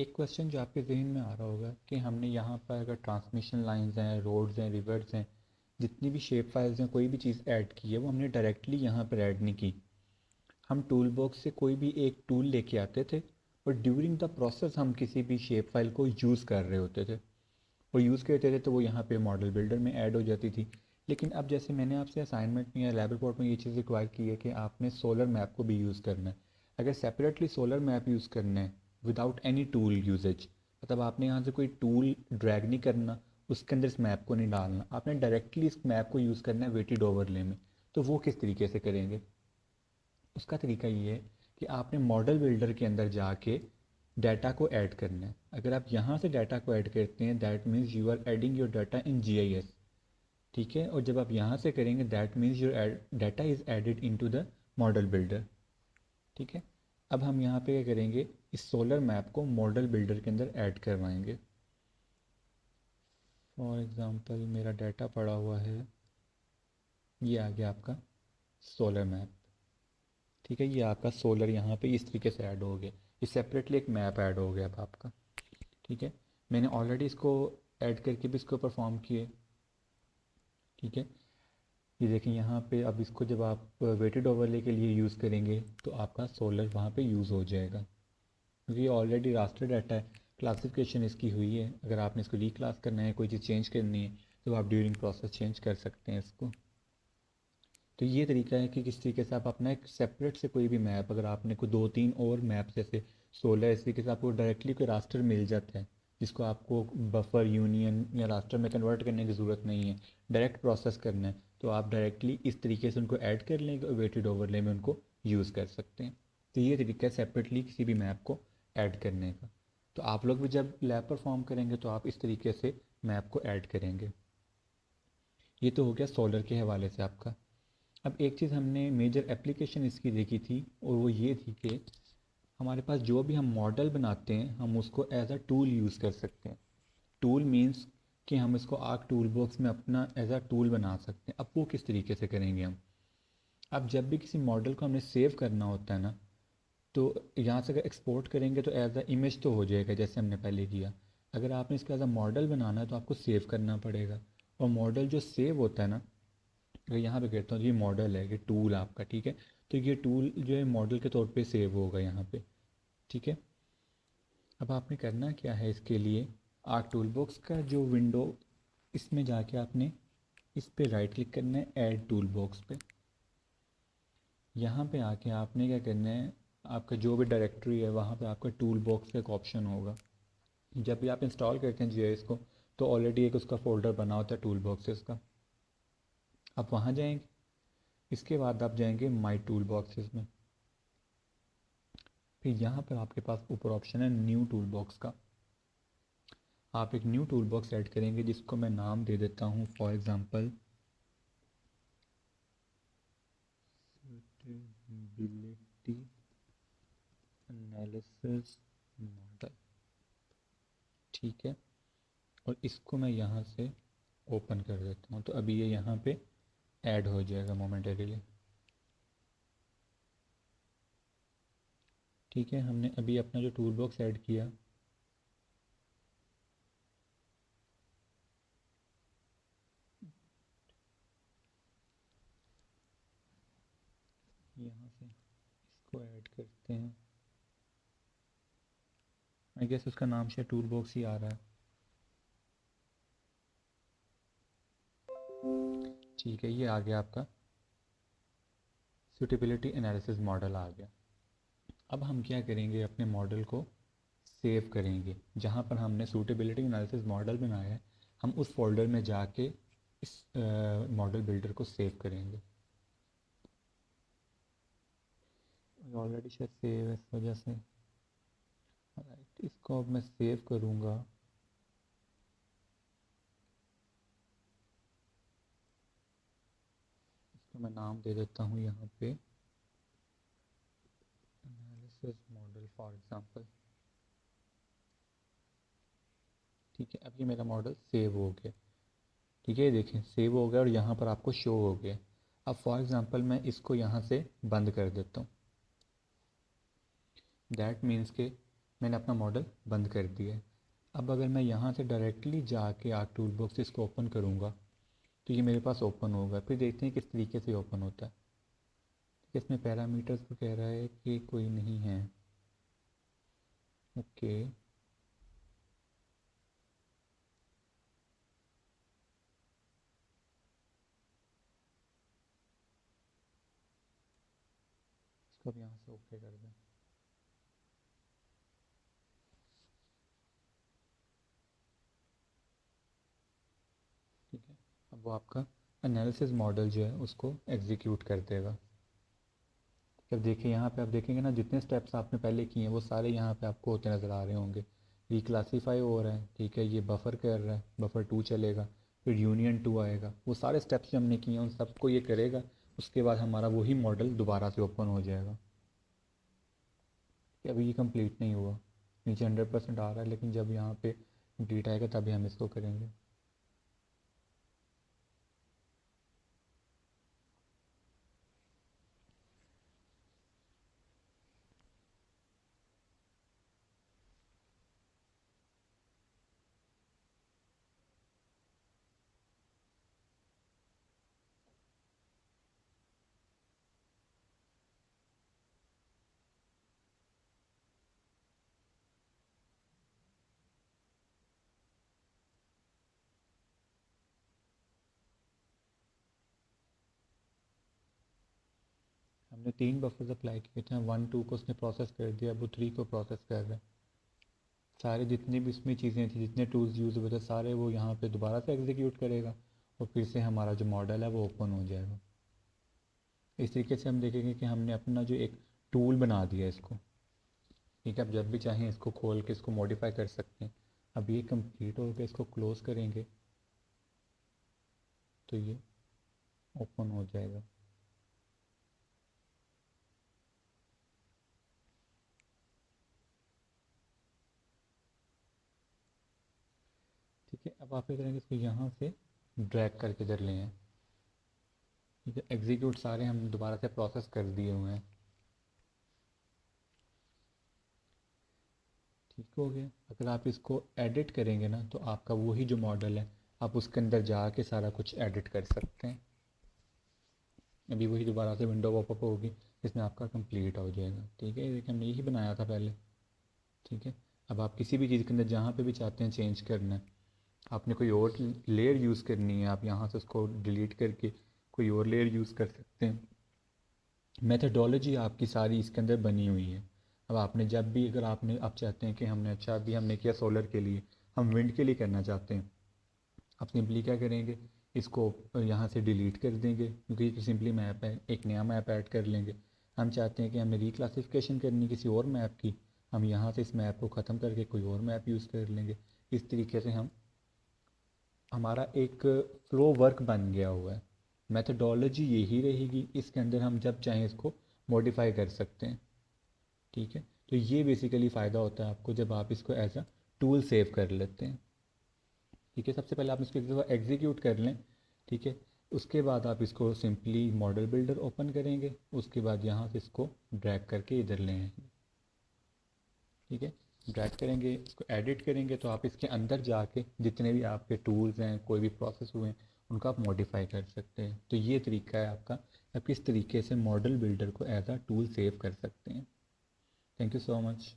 एक क्वेश्चन जो आपके जहन में आ रहा होगा कि हमने यहाँ पर अगर ट्रांसमिशन लाइंस हैं, रोड्स हैं, रिवर्स हैं, जितनी भी शेप फाइल्स हैं, कोई भी चीज़ ऐड की है वो हमने डायरेक्टली यहाँ पर ऐड नहीं की। हम टूल बॉक्स से कोई भी एक टूल लेके आते थे और ड्यूरिंग द प्रोसेस हम किसी भी शेप फाइल को यूज़ कर रहे होते थे और यूज़ करते थे तो वो यहाँ पे मॉडल बिल्डर में ऐड हो जाती थी। लेकिन अब जैसे मैंने आपसे असाइनमेंट में या लैब रिपोर्ट में ये चीज़ रिक्वायर की है कि आपने सोलर मैप को भी यूज़ करना है। अगर सेपरेटली सोलर मैप यूज़ करना है विदाउट एनी टूल यूजेज, मतलब आपने यहाँ से कोई टूल ड्रैग नहीं करना, उसके अंदर इस मैप को नहीं डालना, आपने डायरेक्टली इस मैप को यूज़ करना है वेटेड ओवरले में। तो वो किस तरीके से करेंगे? उसका तरीका ये है कि आपने मॉडल बिल्डर के अंदर जाके डाटा को ऐड करना है। अगर आप यहाँ से डाटा को ऐड करते हैं that means you are adding your data in GIS, ठीक है। और जब आप यहाँ से करेंगे that means your data is added into the model builder, ठीक है। अब हम यहाँ पे क्या करेंगे, इस सोलर मैप को मॉडल बिल्डर के अंदर ऐड करवाएंगे। फॉर एग्ज़ाम्पल मेरा डाटा पड़ा हुआ है, ये आ गया आपका सोलर मैप, ठीक है। ये आपका सोलर यहाँ पे इस तरीके से ऐड हो गया, ये सेपरेटली एक मैप ऐड हो गया अब आपका, ठीक है। मैंने ऑलरेडी इसको ऐड करके भी इसको परफॉर्म किए, ठीक है। ये देखें यहाँ पे, अब इसको जब आप वेटेड ओवरले के लिए यूज़ करेंगे तो आपका सोलर वहाँ पे यूज़ हो जाएगा, क्योंकि ये ऑलरेडी रास्टर डाटा है, क्लासिफिकेशन इसकी हुई है। अगर आपने इसको रीक्लास करना है, कोई चीज़ चेंज करनी है तो आप ड्यूरिंग प्रोसेस चेंज कर सकते हैं इसको। तो ये तरीका है कि किस तरीके से आप अपना एक सेपरेट से कोई भी मैप, अगर आपने कोई 2-3 और मैप जैसे 16 इस तरीके से आपको डायरेक्टली कोई रास्टर मिल जाता है जिसको आपको बफर यूनियन या रास्टर में कन्वर्ट करने की ज़रूरत नहीं है, डायरेक्ट प्रोसेस करना है, तो आप डायरेक्टली इस तरीके से उनको ऐड कर लेंगे और वेटेड ओवरले में उनको यूज़ कर सकते हैं। तो ये तरीका है सेपरेटली किसी भी मैप को ऐड करने का। तो आप लोग भी जब लैब परफॉर्म करेंगे तो आप इस तरीके से मैप को ऐड करेंगे। ये तो हो गया सोलर के हवाले से आपका। अब एक चीज़ हमने मेजर एप्लीकेशन इसकी देखी थी और वो ये थी कि हमारे पास जो भी हम मॉडल बनाते हैं हम उसको एज अ टूल यूज़ कर सकते हैं। टूल मीन्स कि हम इसको आर्क टूल बॉक्स में अपना एज अ टूल बना सकते हैं। अब वो किस तरीके से करेंगे हम? अब जब भी किसी मॉडल को हमने सेव करना होता है ना, तो यहाँ से अगर एक्सपोर्ट करेंगे तो एज अ इमेज तो हो जाएगा जैसे हमने पहले किया। अगर आपने इसका एज अ मॉडल बनाना है तो आपको सेव करना पड़ेगा, और मॉडल जो सेव होता है ना, अगर यहाँ पे कहता हूँ ये मॉडल है, ये टूल आपका, ठीक है। तो ये टूल जो है मॉडल के तौर पे सेव होगा यहाँ पे, ठीक है। अब आपने करना क्या है इसके लिए, आर्क टूल बॉक्स का जो विंडो, इसमें जाके आपने इस पे राइट क्लिक करना है, ऐड टूल बॉक्स पे। यहाँ पे आके आपने क्या करना है, आपका जो भी डायरेक्टरी है वहाँ पे आपका टूल बॉक्स का एक ऑप्शन होगा। जब भी आप इंस्टॉल करते हैं जीआईएस को तो ऑलरेडी एक उसका फ़ोल्डर बना होता है टूल बॉक्सेस का, आप वहाँ जाएंगे। इसके बाद आप जाएंगे माई टूल बॉक्सेस में, फिर यहाँ पर आपके पास ऊपर ऑप्शन है न्यू टूल बॉक्स का। आप एक न्यू टूल बॉक्स ऐड करेंगे जिसको मैं नाम दे देता हूँ for example suitability analysis model, ठीक है। और इसको मैं यहाँ से ओपन कर देता हूँ, तो अभी ये यहाँ पे ऐड हो जाएगा मोमेंटरीली, ठीक है। हमने अभी अपना जो टूल बॉक्स ऐड किया, यहाँ से इसको ऐड करते हैं। आई गेस उसका नाम शायद टूल बॉक्स ही आ रहा है, ठीक है। ये आ गया आपका सूटेबिलिटी एनालिसिस मॉडल आ गया। अब हम क्या करेंगे, अपने मॉडल को सेव करेंगे। जहाँ पर हमने सूटेबिलिटी एनालिसिस मॉडल बनाया है हम उस फोल्डर में जाके इस मॉडल बिल्डर को सेव करेंगे। ऑलरेडी शायद सेव है इस वजह से, राइट। इसको अब मैं सेव करूँगा, इसको मैं नाम दे देता हूँ यहाँ पे एनालिसिस मॉडल फॉर एग्जांपल, ठीक है। अब ये मेरा मॉडल सेव हो गया, ठीक है। ये देखें सेव हो गया और यहाँ पर आपको शो हो गया। अब फॉर एग्ज़ाम्पल मैं इसको यहाँ से बंद कर देता हूँ, दैट मीन्स के मैंने अपना मॉडल बंद कर दिया है। अब अगर मैं यहाँ से डायरेक्टली जाके आर्क टूल बॉक्स से इसको ओपन करूँगा तो ये मेरे पास ओपन होगा। फिर देखते हैं किस तरीके से ओपन होता है। इसमें पैरामीटर्स को कह रहा है कि कोई नहीं है। ओके, इसको अब यहाँ से ओके कर दें। ठीक है, अब वो आपका एनालिसिस मॉडल जो है उसको एग्जीक्यूट कर देगा। जब देखिए यहाँ पे आप देखेंगे ना, जितने स्टेप्स आपने पहले किए हैं वो सारे यहाँ पे आपको होते नज़र आ रहे होंगे। रिक्लासीफाई हो रहा है, ठीक है, ये बफर कर रहा है, बफर 2 चलेगा, फिर यूनियन 2 आएगा। वो सारे स्टेप्स जो हमने किए हैं उन सबको ये करेगा। उसके बाद हमारा वही मॉडल दोबारा से ओपन हो जाएगा। कि अभी ये कंप्लीट नहीं हुआ, नीचे 100% आ रहा है, लेकिन जब यहाँ पे कंप्लीट आएगा तभी हम इसको करेंगे। हमने 3 बफर्स अप्लाई किए थे, 1 2 को उसने प्रोसेस कर दिया, अब वो 3 को प्रोसेस कर रहा है। सारे जितनी भी इसमें चीज़ें थी, जितने टूल्स यूज़ हुए थे, सारे वो यहाँ पे दोबारा से एग्जीक्यूट करेगा और फिर से हमारा जो मॉडल है वो ओपन हो जाएगा। इस तरीके से हम देखेंगे कि हमने अपना जो एक टूल बना दिया इसको। ठीक है, अब जब भी चाहें इसको खोल के इसको मॉडिफाई कर सकते हैं। अब ये कंप्लीट हो गया, इसको क्लोज़ करेंगे तो ये ओपन हो जाएगा। ठीक है, अब आप क्या करेंगे, इसको यहाँ से ड्रैग करके इधर ले आएं। ठीक है, एग्जीक्यूट सारे हम दोबारा से प्रोसेस कर दिए हुए हैं। ठीक हो गया। अगर आप इसको एडिट करेंगे ना तो आपका वही जो मॉडल है आप उसके अंदर जाके सारा कुछ एडिट कर सकते हैं। अभी वही दोबारा से विंडो पॉपअप होगी, इसमें आपका कंप्लीट हो जाएगा। ठीक है, देखिए हमने यही बनाया था पहले। ठीक है, अब आप किसी भी चीज़ के अंदर जहाँ पे भी चाहते हैं चेंज करना है, आपने कोई और लेयर यूज़ करनी है, आप यहाँ से उसको डिलीट करके कोई और लेयर यूज़ कर सकते हैं। मेथडोलॉजी आपकी सारी इसके अंदर बनी हुई है। अब आपने जब भी, अगर आपने आप चाहते हैं कि हमने, अच्छा अभी हमने किया सोलर के लिए, हम विंड के लिए करना चाहते हैं, आप सिंपली क्या करेंगे, इसको यहाँ से डिलीट कर देंगे क्योंकि ये सिंपली मैप है, एक नया मैप ऐड कर लेंगे। हम चाहते हैं कि हमने रिक्लासिफिकेशन करनी किसी और मैप की, हम यहाँ से इस मैप को ख़त्म करके कोई और मैप यूज़ कर लेंगे। इस तरीके से हम, हमारा एक फ्लो वर्क बन गया हुआ है। मेथडोलॉजी यही रहेगी, इसके अंदर हम जब चाहें इसको मॉडिफाई कर सकते हैं। ठीक है, तो ये बेसिकली फ़ायदा होता है आपको जब आप इसको एज अ टूल सेव कर लेते हैं। ठीक है, सबसे पहले आप इसको एक दफ़ा एग्जीक्यूट कर लें। ठीक है, उसके बाद आप इसको सिंपली मॉडल बिल्डर ओपन करेंगे, उसके बाद यहाँ से इसको ड्रैग करके इधर ले आएंगे। ठीक है, ड्रैग करेंगे, इसको एडिट करेंगे तो आप इसके अंदर जाके जितने भी आपके टूल्स हैं, कोई भी प्रोसेस हुए हैं, उनको आप मॉडिफाई कर सकते हैं। तो ये तरीका है आपका, आप किस तरीके से मॉडल बिल्डर को एज अ टूल सेव कर सकते हैं। Thank you so much.